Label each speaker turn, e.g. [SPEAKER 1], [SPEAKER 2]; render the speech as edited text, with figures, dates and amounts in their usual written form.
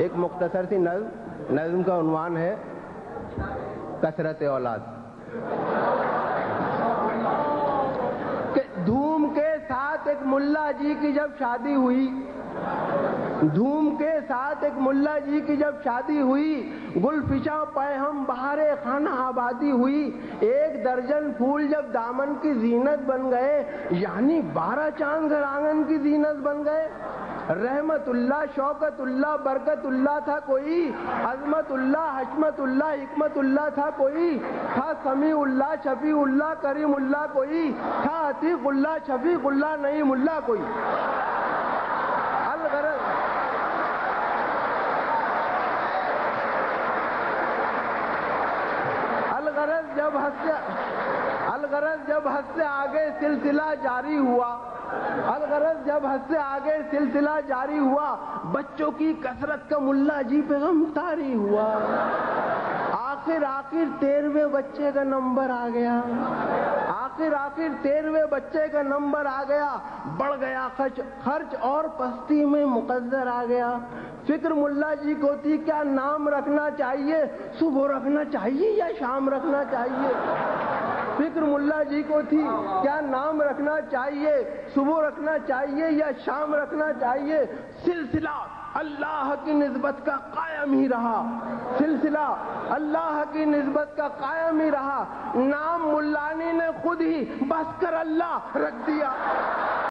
[SPEAKER 1] ایک مختصر سی نظم کا عنوان ہے کثرت اولاد. کہ دھوم کے ساتھ ایک ملا جی کی جب شادی ہوئی، دھوم کے ساتھ ایک ملا جی کی جب شادی ہوئی، گل فشاں پیہم بہار خانہ آبادی ہوئی، 1 درجن پھول جب دامن کی زینت بن گئے، یعنی 12 چاند گھر آنگن کی زینت بن گئے. رحمت اللہ، شوکت اللہ، برکت اللہ تھا کوئی، عظمت اللہ، حشمت اللہ، حکمت اللہ تھا کوئی، تھا سمیع اللہ، شفیع اللہ، کریم اللہ کوئی، تھا عتیق اللہ، شفیق اللہ، نعیم اللہ کوئی. الغرض جب حد سے آگے سلسلہ جاری ہوا، الغرض جب حد سے آگے سلسلہ جاری ہوا، بچوں کی کثرت کا ملا جی پہ غم طاری ہوا. آخر 13ویں بچے کا نمبر آ گیا، آخر 13ویں بچے کا نمبر آ گیا، بڑھ گیا خرچ اور پستی میں مقدر آ گیا. فکر ملا جی کو تھی کیا نام رکھنا چاہیے، صبح رکھنا چاہیے یا شام رکھنا چاہیے. فکر ملا جی کو تھی کیا نام رکھنا چاہیے، صبح رکھنا چاہیے یا شام رکھنا چاہیے. سلسلہ اللہ کی نسبت کا قائم ہی رہا، سلسلہ اللہ کی نسبت کا قائم ہی رہا. نام ملانی نے خود ہی بس کر اللہ رکھ دیا.